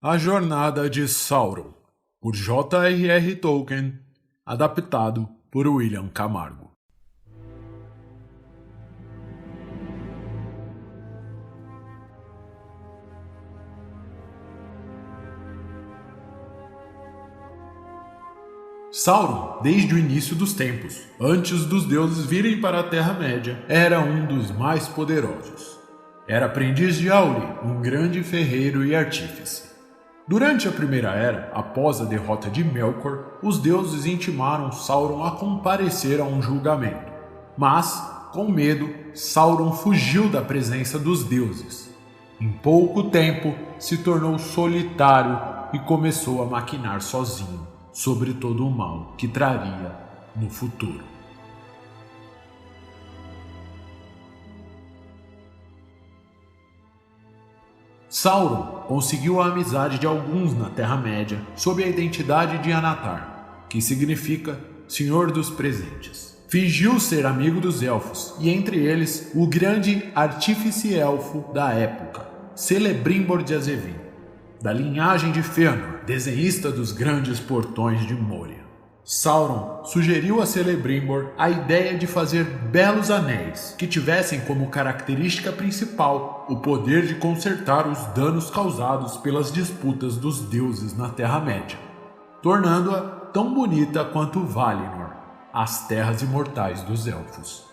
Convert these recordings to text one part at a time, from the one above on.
A Jornada de Sauron, por J.R.R. Tolkien, adaptado por William Camargo. Sauron, desde o início dos tempos, antes dos deuses virem para a Terra-média, era um dos mais poderosos. Era aprendiz de Auli, um grande ferreiro e artífice. Durante a Primeira Era, após a derrota de Melkor, os deuses intimaram Sauron a comparecer a um julgamento. Mas, com medo, Sauron fugiu da presença dos deuses. Em pouco tempo, se tornou solitário e começou a maquinar sozinho sobre todo o mal que traria no futuro. Sauron conseguiu a amizade de alguns na Terra-média sob a identidade de Anatar, que significa Senhor dos Presentes. Fingiu ser amigo dos elfos, e entre eles o grande artífice elfo da época, Celebrimbor de Azevin, da linhagem de Fëanor, desenhista dos grandes portões de Moria. Sauron sugeriu a Celebrimbor a ideia de fazer belos anéis que tivessem como característica principal o poder de consertar os danos causados pelas disputas dos deuses na Terra-média, tornando-a tão bonita quanto Valinor, as terras imortais dos elfos.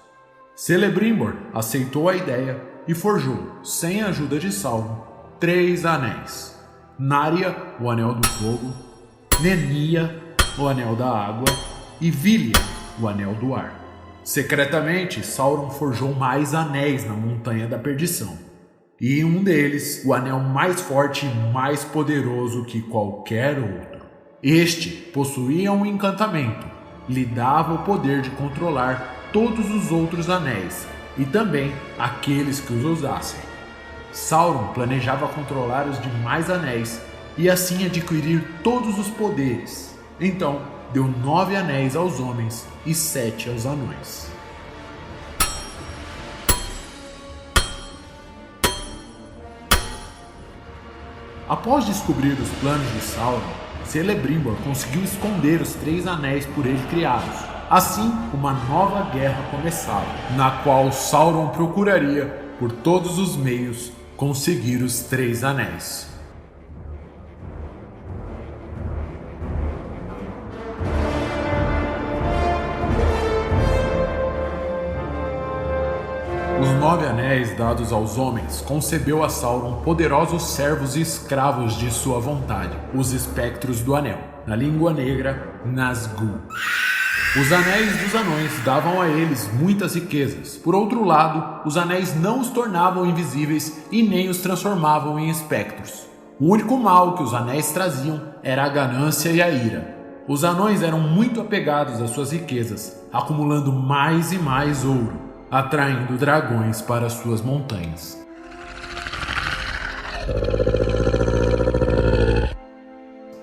Celebrimbor aceitou a ideia e forjou, sem a ajuda de Sauron, 3 anéis: Narya, o Anel do Fogo; Nenya, o Anel da Água; e Vilya, o Anel do Ar. Secretamente, Sauron forjou mais anéis na Montanha da Perdição, e em um deles, o anel mais forte e mais poderoso que qualquer outro. Este possuía um encantamento, lhe dava o poder de controlar todos os outros anéis, e também aqueles que os usassem. Sauron planejava controlar os demais anéis e assim adquirir todos os poderes. Então, deu 9 anéis aos homens e 7 aos anões. Após descobrir os planos de Sauron, Celebrimbor conseguiu esconder os 3 anéis por ele criados. Assim, uma nova guerra começava, na qual Sauron procuraria, por todos os meios, conseguir os 3 anéis. Os 9 anéis dados aos homens concebeu a Sauron poderosos servos e escravos de sua vontade, os espectros do anel, na língua negra, Nazgûl. Os anéis dos anões davam a eles muitas riquezas. Por outro lado, os anéis não os tornavam invisíveis e nem os transformavam em espectros. O único mal que os anéis traziam era a ganância e a ira. Os anões eram muito apegados às suas riquezas, acumulando mais e mais ouro, atraindo dragões para suas montanhas.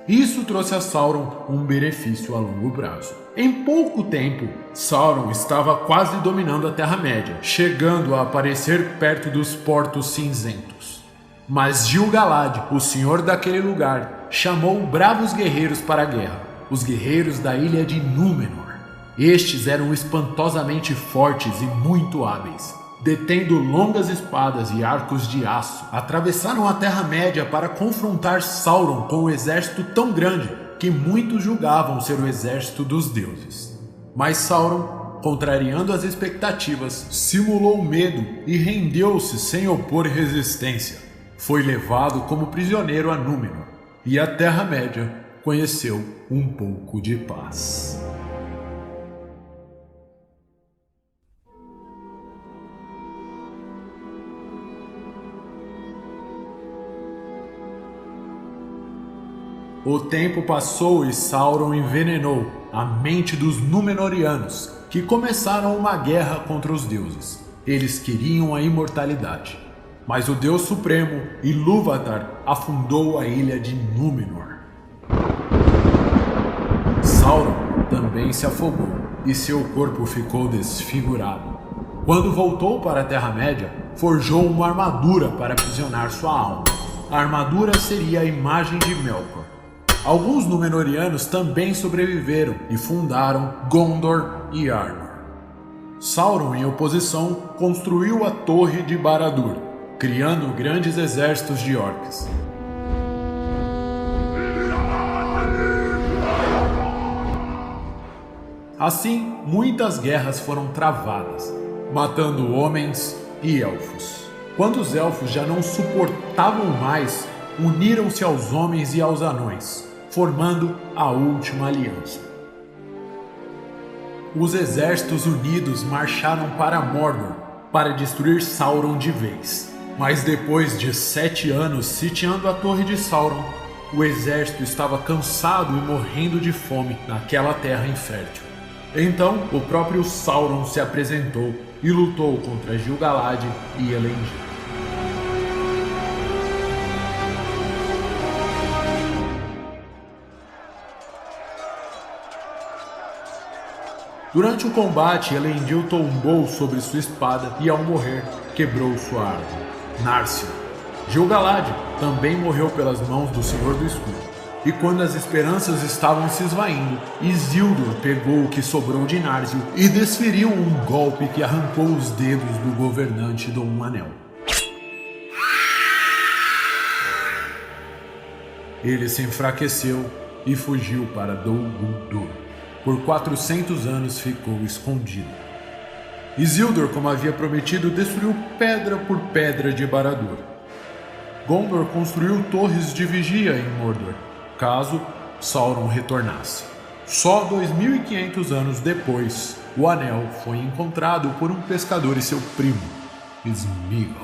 Isso trouxe a Sauron um benefício a longo prazo. Em pouco tempo, Sauron estava quase dominando a Terra-média, chegando a aparecer perto dos Portos Cinzentos. Mas Gil-galad, o senhor daquele lugar, chamou bravos guerreiros para a guerra, os guerreiros da ilha de Númenor. Estes eram espantosamente fortes e muito hábeis. Detendo longas espadas e arcos de aço, atravessaram a Terra-média para confrontar Sauron com um exército tão grande que muitos julgavam ser o exército dos deuses. Mas Sauron, contrariando as expectativas, simulou medo e rendeu-se sem opor resistência. Foi levado como prisioneiro a Númenor, e a Terra-média conheceu um pouco de paz. O tempo passou e Sauron envenenou a mente dos Númenóreanos, que começaram uma guerra contra os deuses. Eles queriam a imortalidade, mas o Deus Supremo, Ilúvatar, afundou a ilha de Númenor. Sauron também se afogou e seu corpo ficou desfigurado. Quando voltou para a Terra-média, forjou uma armadura para aprisionar sua alma. a armadura seria a imagem de Melkor. Alguns Númenóreanos também sobreviveram e fundaram Gondor e Arnor. Sauron, em oposição, construiu a Torre de Barad-dûr, criando grandes exércitos de orcs. Assim, muitas guerras foram travadas, matando homens e elfos. Quando os elfos já não suportavam mais, uniram-se aos homens e aos anões, formando a Última Aliança. Os exércitos unidos marcharam para Mordor para destruir Sauron de vez. Mas depois de 7 anos sitiando a Torre de Sauron, o exército estava cansado e morrendo de fome naquela terra infértil. Então, o próprio Sauron se apresentou e lutou contra Gil-galad e Elendil. Durante o combate, Elendil tombou sobre sua espada e, ao morrer, quebrou sua árvore, Narsil. Gil-galad também morreu pelas mãos do Senhor do Escudo. E quando as esperanças estavam se esvaindo, Isildur pegou o que sobrou de Narsil e desferiu um golpe que arrancou os dedos do governante do Um Anel. Ele se enfraqueceu e fugiu para Dol Guldur. Por 400 anos ficou escondido. Isildur, como havia prometido, destruiu pedra por pedra de Barad-dûr. Gondor construiu torres de vigia em Mordor, caso Sauron retornasse. Só 2500 anos depois, o anel foi encontrado por um pescador e seu primo, Sméagol.